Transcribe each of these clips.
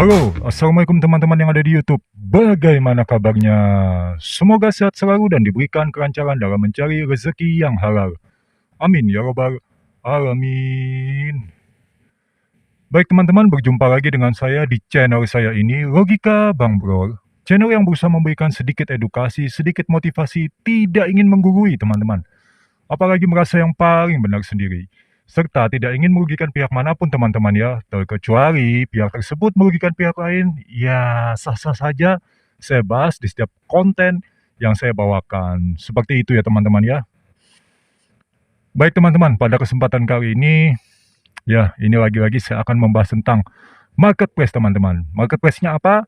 Halo, assalamualaikum teman-teman yang ada di YouTube. Bagaimana kabarnya? Semoga sehat selalu dan diberikan kelancaran dalam mencari rezeki yang halal. Amin ya robbal alamin. Baik teman-teman, berjumpa lagi dengan saya di channel saya ini, Logika Bang Brol. Channel yang berusaha memberikan sedikit edukasi, sedikit motivasi, tidak ingin menggurui teman-teman. Apalagi merasa yang paling benar sendiri. Serta tidak ingin merugikan pihak manapun teman-teman ya, terkecuali pihak tersebut merugikan pihak lain, ya sah-sah saja saya bahas di setiap konten yang saya bawakan. Seperti itu ya teman-teman ya. Baik teman-teman, pada kesempatan kali ini, ya ini lagi-lagi saya akan membahas tentang marketplace teman-teman. Marketplace-nya apa?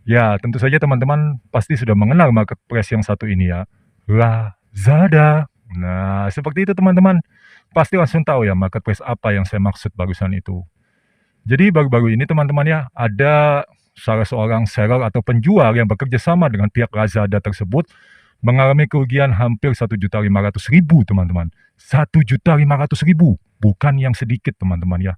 Ya tentu saja teman-teman pasti sudah mengenal marketplace yang satu ini ya, Lazada. Nah seperti itu teman-teman, pasti langsung tahu ya marketplace apa yang saya maksud barusan itu. Jadi baru-baru ini teman-teman ya, ada salah seorang seller atau penjual yang bekerja sama dengan pihak Lazada tersebut mengalami kerugian hampir 1.500.000 teman-teman. 1.500.000, bukan yang sedikit teman-teman ya.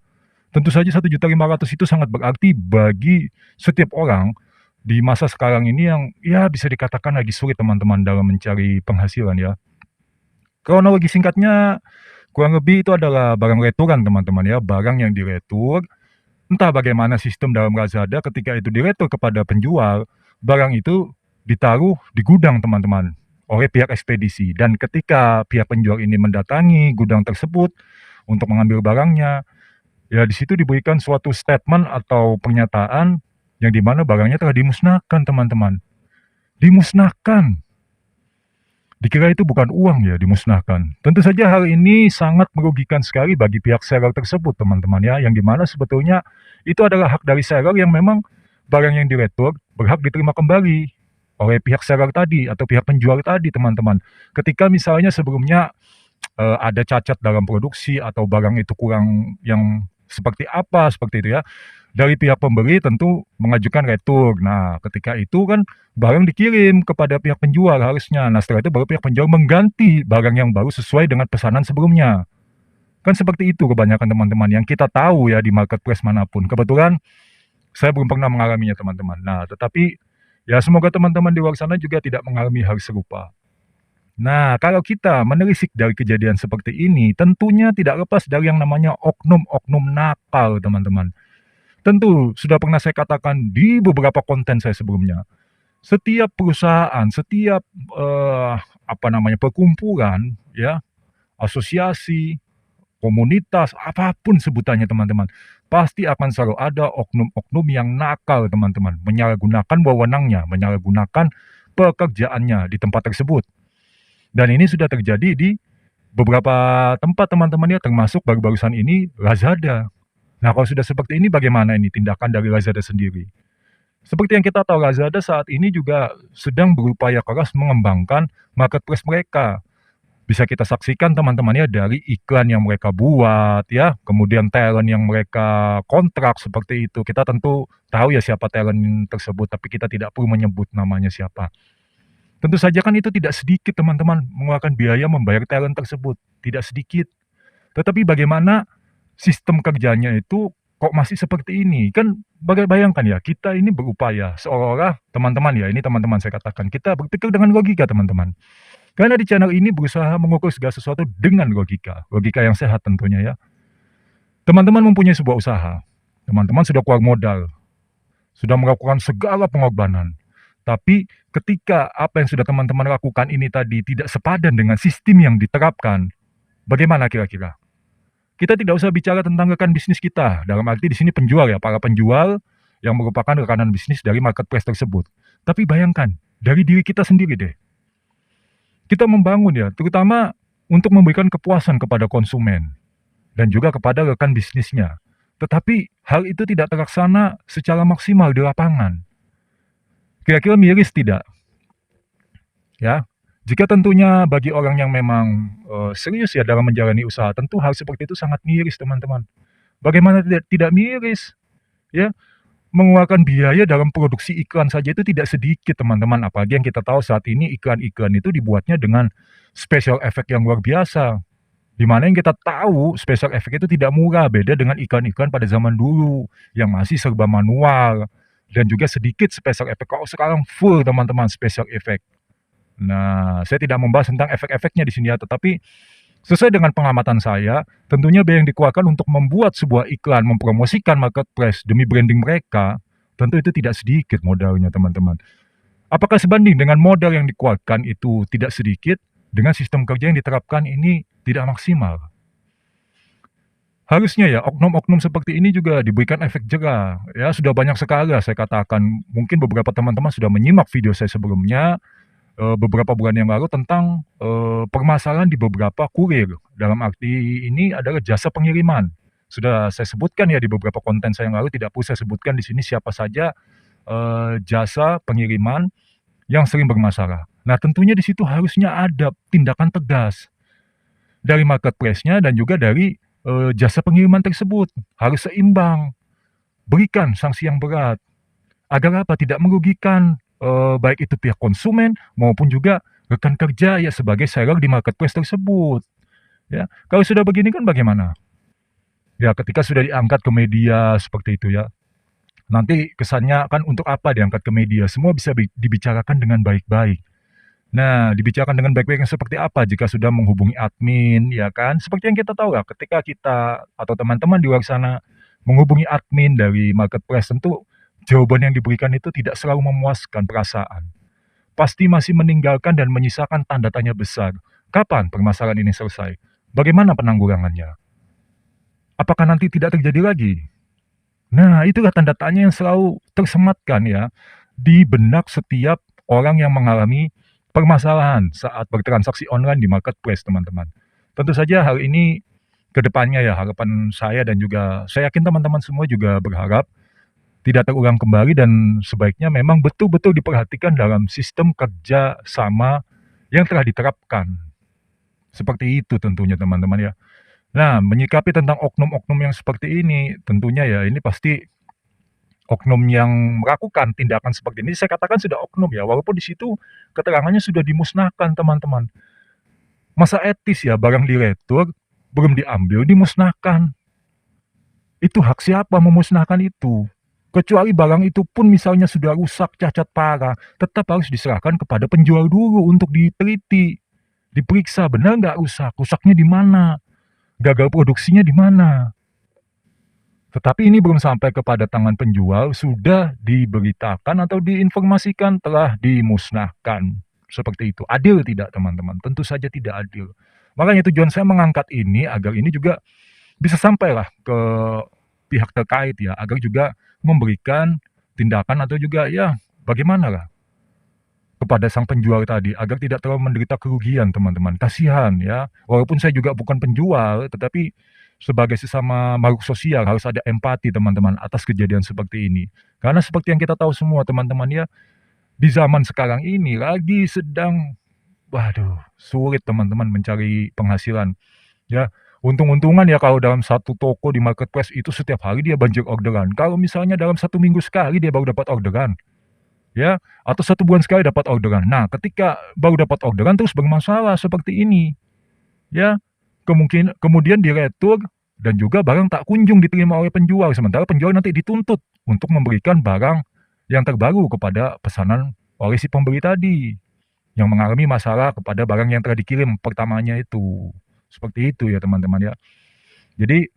Tentu saja 1.500.000 itu sangat berarti bagi setiap orang di masa sekarang ini yang ya bisa dikatakan lagi sulit teman-teman dalam mencari penghasilan ya. Kronologi singkatnya kurang lebih itu adalah barang returan teman-teman ya, barang yang diretur. Entah bagaimana sistem dalam Lazada ketika itu diretur kepada penjual, barang itu ditaruh di gudang teman-teman oleh pihak ekspedisi, dan ketika pihak penjual ini mendatangi gudang tersebut untuk mengambil barangnya, ya di situ diberikan suatu statement atau pernyataan yang dimana barangnya telah dimusnahkan teman-teman. Dimusnahkan. Dikira itu bukan uang ya, dimusnahkan. Tentu saja hal ini sangat merugikan sekali bagi pihak seller tersebut teman-teman ya, yang dimana sebetulnya itu adalah hak dari seller yang memang barang yang diretur berhak diterima kembali oleh pihak seller tadi atau pihak penjual tadi teman-teman. Ketika misalnya sebelumnya ada cacat dalam produksi atau barang itu kurang yang seperti apa, seperti itu ya. Dari pihak pembeli tentu mengajukan retur. Nah, ketika itu kan barang dikirim kepada pihak penjual harusnya. Nah, setelah itu baru pihak penjual mengganti barang yang baru sesuai dengan pesanan sebelumnya. Kan seperti itu kebanyakan teman-teman yang kita tahu ya di marketplace manapun. Kebetulan saya belum pernah mengalaminya teman-teman. Nah, tetapi ya semoga teman-teman di luar sana juga tidak mengalami hal serupa. Nah, kalau kita menelisik dari kejadian seperti ini, tentunya tidak lepas dari yang namanya oknum-oknum nakal, teman-teman. Tentu sudah pernah saya katakan di beberapa konten saya sebelumnya. Setiap perusahaan, setiap perkumpulan, ya, asosiasi, komunitas, apapun sebutannya teman-teman, pasti akan selalu ada oknum-oknum yang nakal, teman-teman, menyalahgunakan wewenangnya, menyalahgunakan pekerjaannya di tempat tersebut. Dan ini sudah terjadi di beberapa tempat teman-teman ya, termasuk baru-barusan ini Lazada. Nah, kalau sudah seperti ini bagaimana ini tindakan dari Lazada sendiri? Seperti yang kita tahu, Lazada saat ini juga sedang berupaya keras mengembangkan marketplace mereka. Bisa kita saksikan teman-teman ya dari iklan yang mereka buat ya, kemudian talent yang mereka kontrak seperti itu. Kita tentu tahu ya siapa talent tersebut, tapi kita tidak perlu menyebut namanya siapa. Tentu saja kan itu tidak sedikit teman-teman mengeluarkan biaya membayar talent tersebut, tidak sedikit. Tetapi bagaimana sistem kerjanya itu kok masih seperti ini? Kan bayangkan ya, kita ini berupaya seolah-olah teman-teman ya, ini teman-teman saya katakan, kita berpikir dengan logika teman-teman. Karena di channel ini berusaha mengukur segala sesuatu dengan logika, logika yang sehat tentunya ya. Teman-teman mempunyai sebuah usaha, teman-teman sudah keluar modal, sudah melakukan segala pengorbanan. Tapi ketika apa yang sudah teman-teman lakukan ini tadi tidak sepadan dengan sistem yang diterapkan, bagaimana kira-kira? Kita tidak usah bicara tentang rekan bisnis kita, dalam arti di sini penjual ya, para penjual yang merupakan rekanan bisnis dari marketplace tersebut. Tapi bayangkan, dari diri kita sendiri deh. Kita membangun ya, terutama untuk memberikan kepuasan kepada konsumen dan juga kepada rekan bisnisnya. Tetapi hal itu tidak terlaksana secara maksimal di lapangan. Kira-kira miris tidak? Ya, jika tentunya bagi orang yang memang serius ya dalam menjalani usaha, tentu hal seperti itu sangat miris teman-teman. Bagaimana tidak miris? Ya, mengeluarkan biaya dalam produksi iklan saja itu tidak sedikit teman-teman, apalagi yang kita tahu saat ini iklan-iklan itu dibuatnya dengan special effect yang luar biasa. Di mana yang kita tahu special effect itu tidak murah, beda dengan iklan-iklan pada zaman dulu yang masih serba manual. dan juga sedikit special effect. Kalau sekarang full teman-teman special effect. Nah, saya tidak membahas tentang efek-efeknya di sini ya, tetapi sesuai dengan pengamatan saya, tentunya biaya yang dikeluarkan untuk membuat sebuah iklan, mempromosikan marketplace demi branding mereka, tentu itu tidak sedikit modalnya teman-teman. Apakah sebanding dengan modal yang dikeluarkan itu tidak sedikit, dengan sistem kerja yang diterapkan ini tidak maksimal? Harusnya ya oknum-oknum seperti ini juga diberikan efek jera, ya sudah banyak sekali lah saya katakan, mungkin beberapa teman-teman sudah menyimak video saya sebelumnya, beberapa bulan yang lalu tentang, permasalahan di beberapa kurir. Dalam arti ini adalah jasa pengiriman. Sudah saya sebutkan ya di beberapa konten saya yang lalu, tidak perlu saya sebutkan di sini siapa saja, jasa pengiriman yang sering bermasalah. Nah, tentunya di situ harusnya ada tindakan tegas dari marketplace-nya dan juga dari, jasa pengiriman tersebut. Harus seimbang, berikan sanksi yang berat. Agar apa? Tidak merugikan, baik itu pihak konsumen maupun juga rekan kerja ya sebagai seller di marketplace tersebut, ya. Kalau sudah begini kan bagaimana? Ya ketika sudah diangkat ke media seperti itu ya, nanti kesannya kan untuk apa diangkat ke media? Semua bisa dibicarakan dengan baik-baik. Nah, dibicarakan dengan baik-baik yang seperti apa jika sudah menghubungi admin, ya kan? Seperti yang kita tahu ya, ketika kita atau teman-teman di luar sana menghubungi admin dari marketplace, tentu jawaban yang diberikan itu tidak selalu memuaskan perasaan. Pasti masih meninggalkan dan menyisakan tanda tanya besar. Kapan permasalahan ini selesai? Bagaimana penanggulangannya? Apakah nanti tidak terjadi lagi? Nah, itulah tanda tanya yang selalu tersematkan ya, di benak setiap orang yang mengalami permasalahan saat bertransaksi online di marketplace, teman-teman. Tentu saja hal ini ke depannya ya, harapan saya dan juga saya yakin teman-teman semua juga berharap tidak terulang kembali dan sebaiknya memang betul-betul diperhatikan dalam sistem kerja sama yang telah diterapkan. Seperti itu tentunya teman-teman ya. Nah, menyikapi tentang oknum-oknum yang seperti ini, tentunya ya ini pasti oknum yang melakukan tindakan seperti ini, saya katakan sudah oknum ya, walaupun di situ keterangannya sudah dimusnahkan teman-teman. Masa etis ya barang diretur, belum diambil dimusnahkan? Itu hak siapa memusnahkan itu? Kecuali barang itu pun misalnya sudah rusak, cacat parah, tetap harus diserahkan kepada penjual dulu untuk diteliti, diperiksa benar nggak rusak, rusaknya di mana, gagal produksinya di mana. Tetapi ini belum sampai kepada tangan penjual, sudah diberitakan atau diinformasikan telah dimusnahkan. Seperti itu. Adil tidak teman-teman? Tentu saja tidak adil. Makanya tujuan saya mengangkat ini agar ini juga bisa sampailah ke pihak terkait ya, agar juga memberikan tindakan atau juga ya bagaimanalah kepada sang penjual tadi, agar tidak terlalu menderita kerugian teman-teman. Kasihan ya, walaupun saya juga bukan penjual, tetapi sebagai sesama makhluk sosial harus ada empati teman-teman atas kejadian seperti ini. Karena seperti yang kita tahu semua teman-teman ya, di zaman sekarang ini lagi sedang, waduh, sulit teman-teman mencari penghasilan, ya. Untung-untungan ya kalau dalam satu toko di marketplace itu setiap hari dia banjir orderan. Kalau misalnya dalam 1 minggu sekali dia baru dapat orderan, ya, atau 1 bulan sekali dapat orderan. Nah, ketika baru dapat orderan terus bermasalah seperti ini, ya, kemudian diretur dan juga barang tak kunjung diterima oleh penjual, sementara penjual nanti dituntut untuk memberikan barang yang terbaru kepada pesanan oleh si pembeli tadi, yang mengalami masalah kepada barang yang telah dikirim pertamanya itu. Seperti itu ya teman-teman ya. Jadi,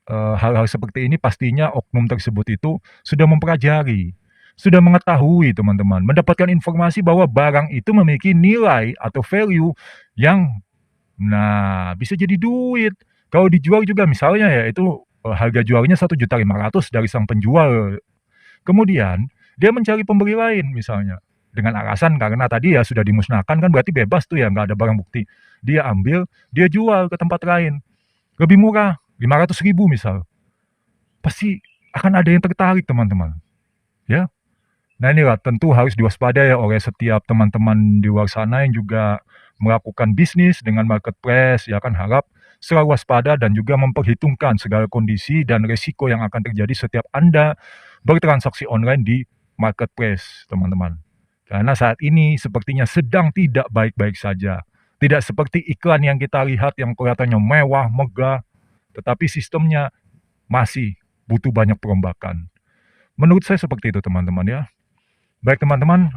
hal-hal seperti ini pastinya oknum tersebut itu sudah mempelajari, sudah mengetahui teman-teman, mendapatkan informasi bahwa barang itu memiliki nilai atau value yang, nah, bisa jadi duit. Kalau dijual juga misalnya ya itu, harga jualnya 1.500.000 dari sang penjual. Kemudian dia mencari pembeli lain misalnya, dengan alasan karena tadi ya sudah dimusnahkan kan berarti bebas tuh ya, nggak ada barang bukti. Dia ambil, dia jual ke tempat lain, lebih murah, 500.000 misal. Pasti akan ada yang tertarik teman-teman, ya. Nah inilah tentu harus diwaspadai oleh setiap teman-teman di luar sana yang juga melakukan bisnis dengan marketplace, ya kan, harap selalu waspada dan juga memperhitungkan segala kondisi dan resiko yang akan terjadi setiap Anda bertransaksi online di marketplace, teman-teman. Karena saat ini sepertinya sedang tidak baik-baik saja. Tidak seperti iklan yang kita lihat yang kelihatannya mewah, megah, tetapi sistemnya masih butuh banyak perombakan. Menurut saya seperti itu teman-teman ya. Baik teman-teman,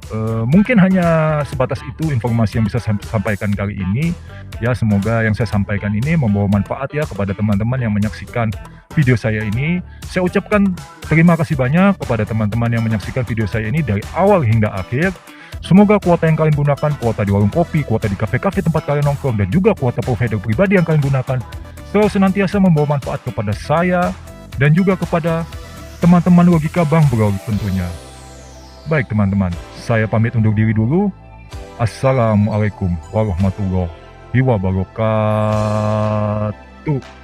mungkin hanya sebatas itu informasi yang bisa saya sampaikan kali ini. Ya semoga yang saya sampaikan ini membawa manfaat ya kepada teman-teman yang menyaksikan video saya ini. Saya ucapkan terima kasih banyak kepada teman-teman yang menyaksikan video saya ini dari awal hingga akhir. Semoga kuota yang kalian gunakan, kuota di warung kopi, kuota di kafe-kafe tempat kalian nongkrong, dan juga kuota provider pribadi yang kalian gunakan, selalu senantiasa membawa manfaat kepada saya dan juga kepada teman-teman logika Bang Bro tentunya. Baik teman-teman, saya pamit undur diri dulu. Assalamualaikum warahmatullahi wabarakatuh.